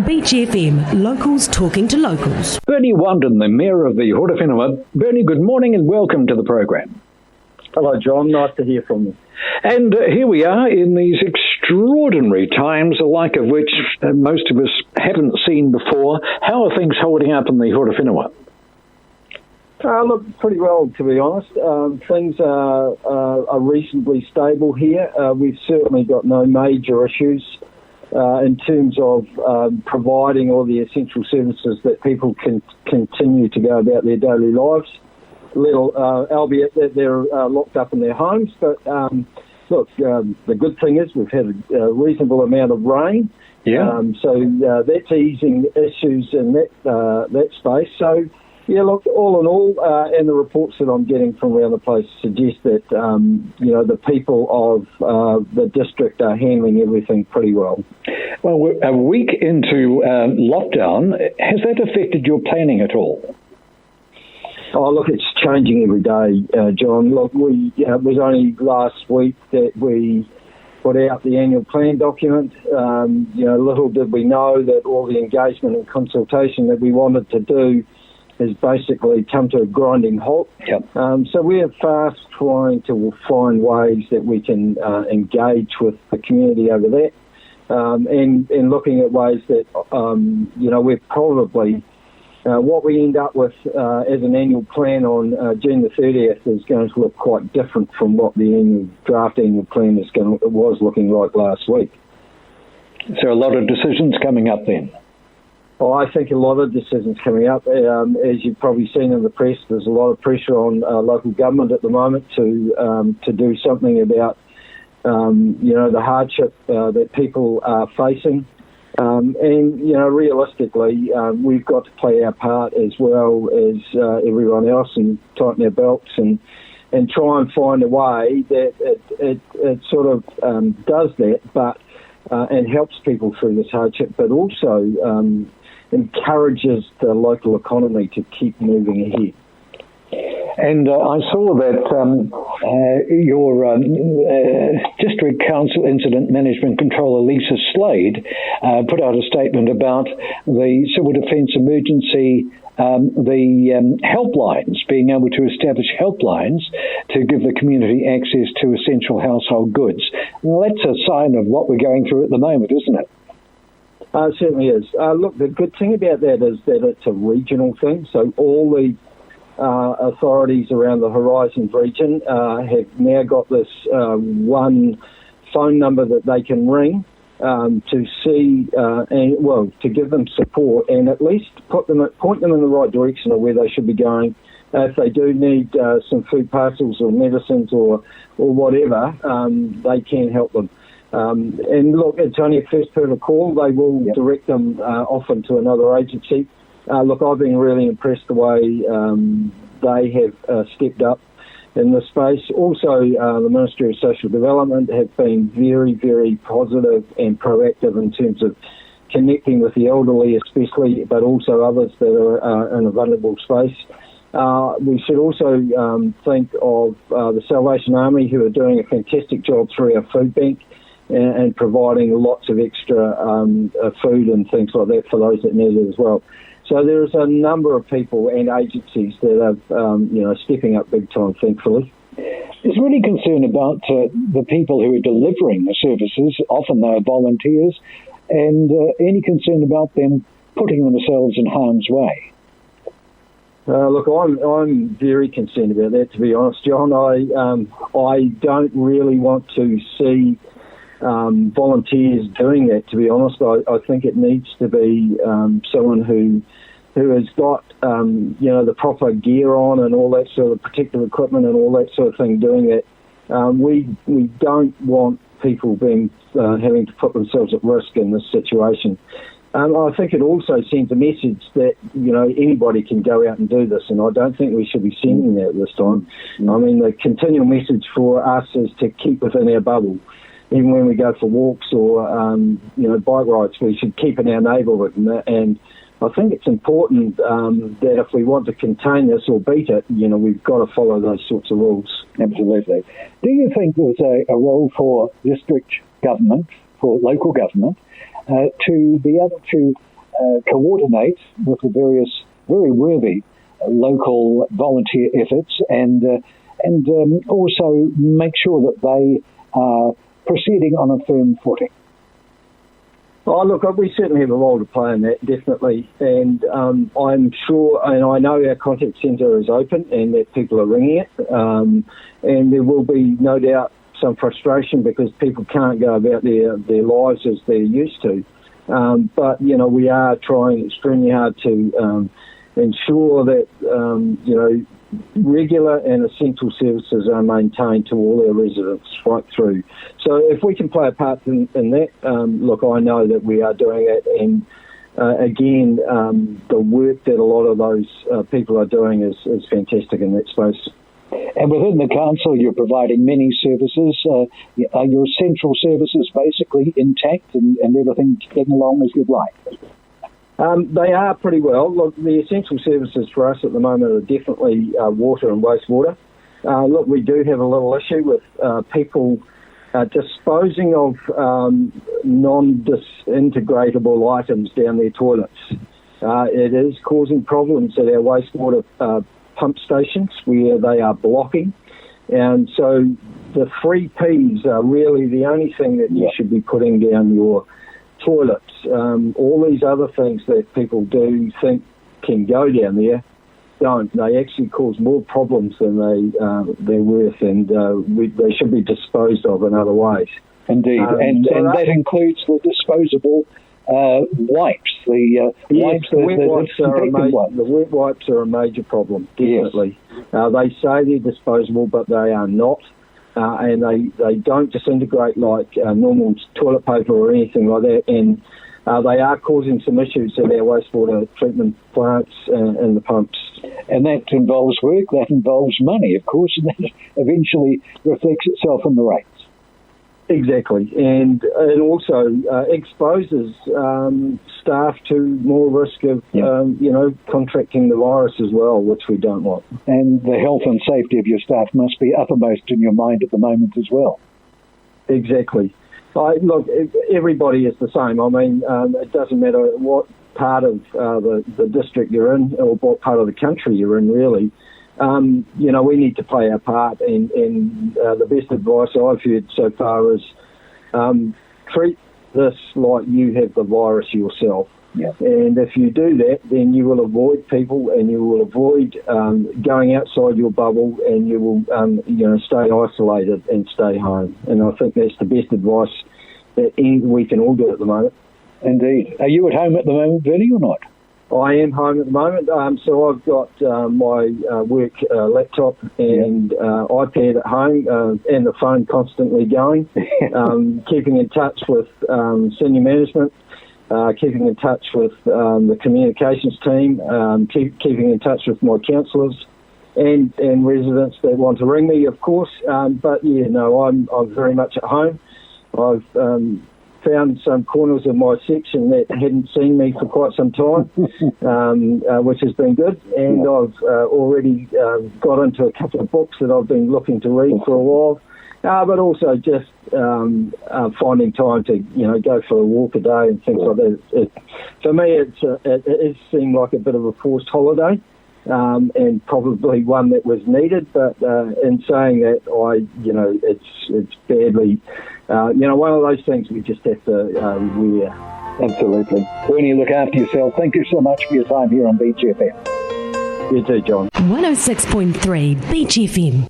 Beach FM, locals talking to locals. Bernie Wanden, the Mayor of the Horowhenua. Bernie, good morning and welcome to the program. Hello, John. Nice to hear from you. And here we are in these extraordinary times, the like of which most of us haven't seen before. How are things holding up in the Horowhenua? Look, pretty well, to be honest. Things are reasonably stable here. We've certainly got no major issues in terms of providing all the essential services that people can continue to go about their daily lives, albeit that they're locked up in their homes. But look, the good thing is we've had a reasonable amount of rain. Yeah. So that's easing issues in that space. So, yeah, look, all in all, and the reports that I'm getting from around the place suggest that, the people of the district are handling everything pretty well. Well, we're a week into lockdown. Has that affected your planning at all? Oh, look, it's changing every day, John. Look, it was only last week that we put out the annual plan document. Little did we know that all the engagement and consultation that we wanted to do has basically come to a grinding halt. Yep. So we are fast trying to find ways that we can engage with the community over that, and looking at ways that, we're probably, what we end up with as an annual plan on June the 30th is going to look quite different from what the draft annual plan was looking like last week. So a lot of decisions coming up then? Well, I think a lot of decisions coming up. As you've probably seen in the press, there's a lot of pressure on local government at the moment to do something about, the hardship that people are facing. Realistically, we've got to play our part as well as everyone else and tighten our belts and try and find a way that it sort of does that, but and helps people through this hardship, but also encourages the local economy to keep moving ahead. And I saw that your District Council Incident Management Controller, Lisa Slade, put out a statement about the Civil Defence Emergency, the helplines, being able to establish helplines to give the community access to essential household goods. Well, that's a sign of what we're going through at the moment, isn't it? It certainly is. Look, the good thing about that is that it's a regional thing, so all the authorities around the Horizons region have now got this one phone number that they can ring to see to give them support and at least point them in the right direction of where they should be going. If they do need some food parcels or medicines or whatever, they can help them. And look, it's only a first port of call. They will direct them often to another agency. Look, I've been really impressed the way they have stepped up in this space. Also, the Ministry of Social Development have been very, very positive and proactive in terms of connecting with the elderly especially, but also others that are in a vulnerable space. We should also think of the Salvation Army, who are doing a fantastic job through our food bank and providing lots of extra food and things like that for those that need it as well. So there's a number of people and agencies that are, stepping up big time, thankfully. There's really concern about the people who are delivering the services. Often they are volunteers, and any concern about them putting themselves in harm's way. Look, I'm very concerned about that, to be honest, John. I don't really want to see volunteers doing that, to be honest. I think it needs to be someone who has got the proper gear on and all that sort of protective equipment and all that sort of thing doing that. We don't want people having to put themselves at risk in this situation. I think it also sends a message that anybody can go out and do this, and I don't think we should be sending that this time. I mean, the continual message for us is to keep within our bubble. Even when we go for walks or bike rides, we should keep in our neighbourhood, and I think it's important that if we want to contain this or beat it, we've got to follow those sorts of rules. Absolutely. Do you think there's a role for district government, for local government, to be able to coordinate with the various very worthy local volunteer efforts and also make sure that they are proceeding on a firm footing? Oh, look, we certainly have a role to play in that, definitely. And I'm sure, and I know our contact centre is open and that people are ringing it. And there will be, no doubt, some frustration because people can't go about their lives as they're used to. But, we are trying extremely hard to ensure that, regular and essential services are maintained to all our residents right through. So if we can play a part in that, look, I know that we are doing it. And again, the work that a lot of those people are doing is fantastic in that space. And within the council, you're providing many services. Are your central services basically intact and everything getting along as you'd like? They are pretty well. Look, the essential services for us at the moment are definitely water and wastewater. Look, we do have a little issue with people disposing of non-disintegratable items down their toilets. It is causing problems at our wastewater pump stations where they are blocking. And so the 3 Ps are really the only thing that you should be putting down your toilets. All these other things that people do think can go down there don't. They actually cause more problems than they're worth, and they should be disposed of in other ways. Indeed, and that includes the disposable wipes. The wet wipes are a major problem, definitely. Yes. They say they're disposable, but they are not. And they don't disintegrate like normal toilet paper or anything like that. And they are causing some issues at our wastewater treatment plants and the pumps. And that involves work, that involves money, of course, and that eventually reflects itself in the rates. Exactly. And it also exposes staff to more risk of, contracting the virus as well, which we don't want. And the health and safety of your staff must be uppermost in your mind at the moment as well. Exactly. Look, everybody is the same. I mean, it doesn't matter what part of the district you're in or what part of the country you're in, really. We need to play our part, and the best advice I've heard so far is treat this like you have the virus yourself. Yeah. And if you do that, then you will avoid people and you will avoid going outside your bubble, and you will stay isolated and stay home. And I think that's the best advice that we can all do at the moment. Indeed. Are you at home at the moment, Bernie, or not? I am home at the moment, so I've got my work laptop and iPad at home and the phone constantly going, keeping in touch with senior management, keeping in touch with the communications team, keeping in touch with my councillors and residents that want to ring me, of course. I'm very much at home. I've found some corners of my section that hadn't seen me for quite some time, which has been good. And I've already got into a couple of books that I've been looking to read for a while, but also just finding time to go for a walk a day and things like that. For me, it seemed like a bit of a forced holiday. And probably one that was needed, but in saying that, it's badly, one of those things we just have to wear. Absolutely. Bernie, look after yourself. Thank you so much for your time here on Beach FM. You too, John. 106.3 Beach FM.